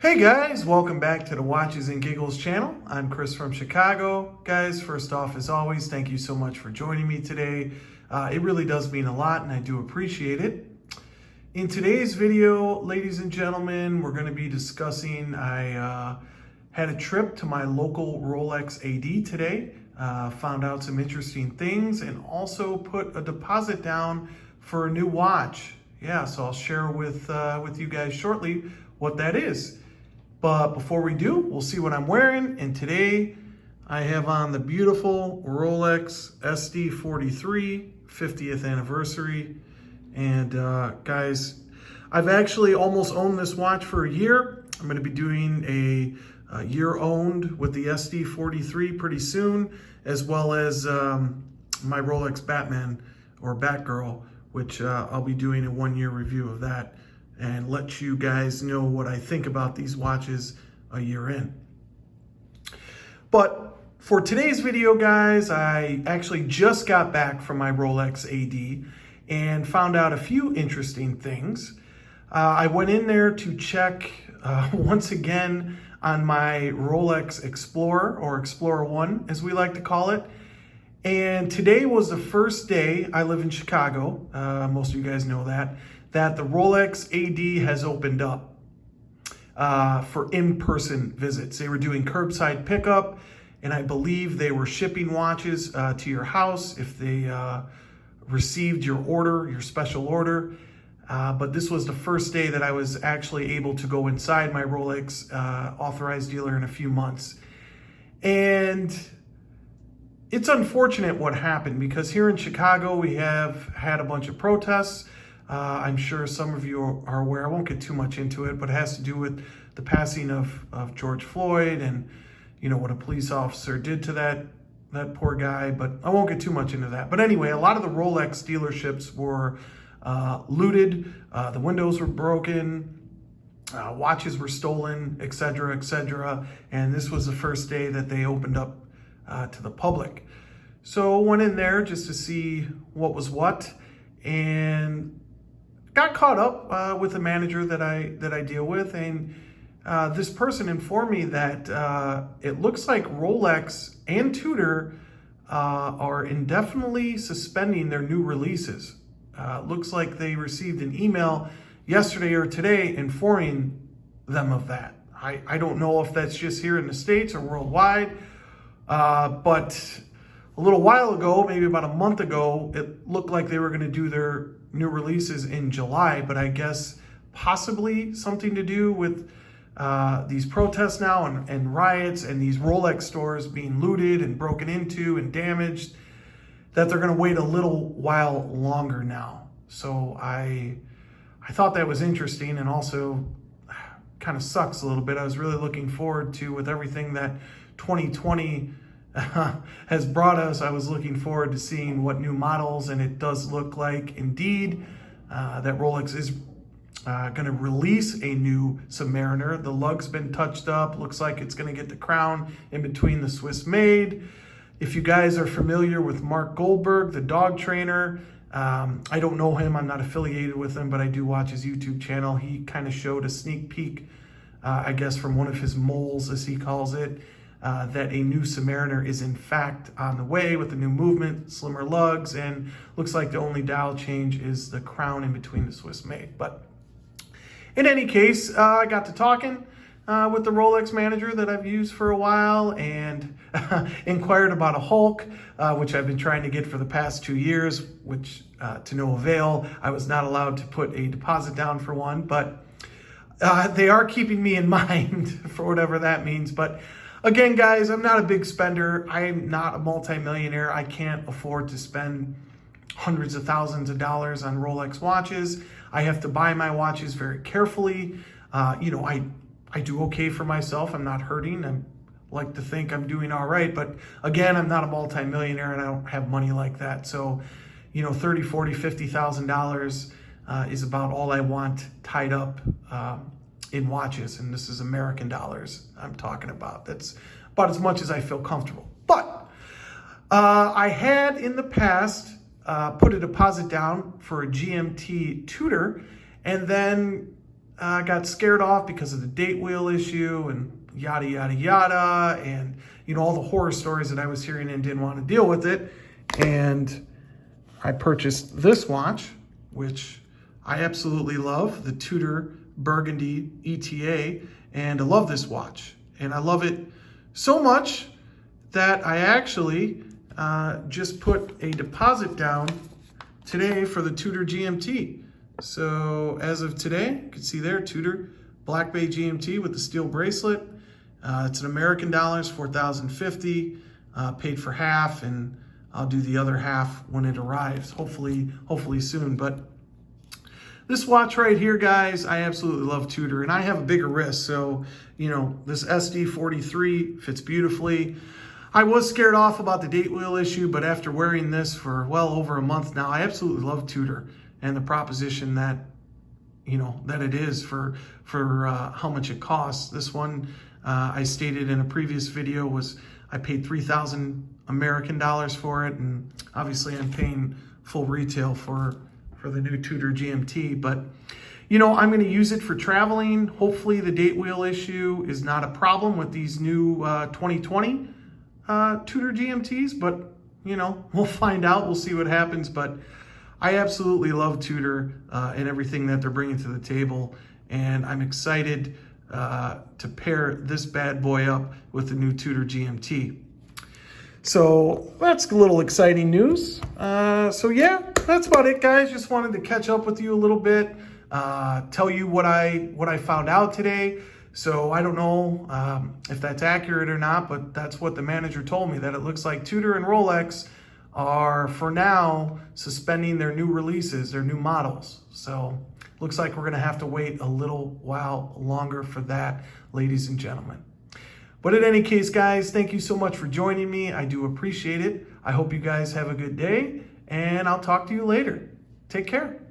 Hey guys, welcome back to the Watches and Giggles channel. I'm Chris from Chicago. Guys, first off, as always, thank you so much for joining me today. It really does mean a lot and I do appreciate it. In today's video, ladies and gentlemen, we're going to be discussing, I had a trip to my local Rolex AD today, found out some interesting things and also put a deposit down for a new watch. Yeah, so I'll share with you guys shortly what that is. But before we do, we'll see what I'm wearing. And today I have on the beautiful Rolex SD43 50th anniversary. And guys, I've actually almost owned this watch for a year. I'm going to be doing a year owned with the SD43 pretty soon, as well as my Rolex Batman or Batgirl, which I'll be doing a 1-year review of that and let you guys know what I think about these watches a year in. But for today's video, guys, I actually just got back from my Rolex AD and found out a few interesting things. I went in there to check once again on my Rolex Explorer, or Explorer 1 as we like to call it. And today was the first day, I live in Chicago, most of you guys know that the Rolex AD has opened up for in-person visits. They were doing curbside pickup, and I believe they were shipping watches to your house if they received your order, your special order. But this was the first day that I was actually able to go inside my Rolex authorized dealer in a few months. And it's unfortunate what happened, because here in Chicago, we have had a bunch of protests. I'm sure some of you are aware. I won't get too much into it, but it has to do with the passing of George Floyd and, you know, what a police officer did to that poor guy, but I won't get too much into that. But anyway, a lot of the Rolex dealerships were looted, the windows were broken, watches were stolen, etc., etc. And this was the first day that they opened up to the public. So went in there just to see what was what, and got caught up with a manager that I deal with, and this person informed me that it looks like Rolex and Tudor are indefinitely suspending their new releases. Looks like they received an email yesterday or today informing them of that. I don't know if that's just here in the States or worldwide, but a little while ago, maybe about a month ago, it looked like they were going to do their new releases in July, but I guess possibly something to do with these protests now and riots and these Rolex stores being looted and broken into and damaged, that they're going to wait a little while longer now. So I thought that was interesting, and also kind of sucks a little bit. I was really looking forward to, with everything that 2020 has brought us, I was looking forward to seeing what new models, and it does look like indeed that Rolex is going to release a new Submariner. The lug's been touched up. Looks like it's going to get the crown in between the Swiss made. If you guys are familiar with Mark Goldberg, the dog trainer, I don't know him. I'm not affiliated with him, but I do watch his YouTube channel. He kind of showed a sneak peek, I guess, from one of his moles, as he calls it, that a new Submariner is in fact on the way with the new movement, slimmer lugs, and looks like the only dial change is the crown in between the Swiss made. But in any case, I got to talking with the Rolex manager that I've used for a while, and inquired about a Hulk, which I've been trying to get for the past 2 years, which to no avail. I was not allowed to put a deposit down for one, but they are keeping me in mind for whatever that means. But again, guys, I'm not a big spender. I'm not a multimillionaire. I can't afford to spend hundreds of thousands of dollars on Rolex watches. I have to buy my watches very carefully. You know, I do okay for myself. I'm not hurting. I like to think I'm doing all right. But again, I'm not a multimillionaire and I don't have money like that. So, you know, $30,000, $40,000, $50,000 is about all I want tied up in watches. And this is American dollars I'm talking about. That's about as much as I feel comfortable. But I had in the past put a deposit down for a GMT Tudor, and then got scared off because of the date wheel issue and yada, yada, yada. And, you know, all the horror stories that I was hearing and didn't want to deal with it. And I purchased this watch, which I absolutely love, the Tudor Burgundy ETA. And I love this watch. And I love it so much that I actually just put a deposit down today for the Tudor GMT. So as of today, you can see there, Tudor Black Bay GMT with the steel bracelet. It's in American dollars, $4,050, paid for half, and I'll do the other half when it arrives, hopefully soon. But this watch right here, guys, I absolutely love Tudor, and I have a bigger wrist, so, you know, this SD43 fits beautifully. I was scared off about the date wheel issue, but after wearing this for well over a month now, I absolutely love Tudor and the proposition that, you know, that it is for how much it costs. This one, I stated in a previous video, was I paid 3,000 American dollars for it, and obviously I'm paying full retail for the new Tudor GMT. But, you know, I'm going to use it for traveling. Hopefully the date wheel issue is not a problem with these new 2020 Tudor GMTs, but, you know, we'll find out. We'll see what happens. But I absolutely love Tudor and everything that they're bringing to the table, and I'm excited to pair this bad boy up with the new Tudor GMT. So that's a little exciting news. So yeah, that's about it, guys. Just wanted to catch up with you a little bit, tell you what I found out today. So I don't know if that's accurate or not, but that's what the manager told me, that it looks like Tudor and Rolex are, for now, suspending their new releases, their new models. So looks like we're gonna have to wait a little while longer for that, ladies and gentlemen. But in any case, guys, thank you so much for joining me. I do appreciate it. I hope you guys have a good day, and I'll talk to you later. Take care.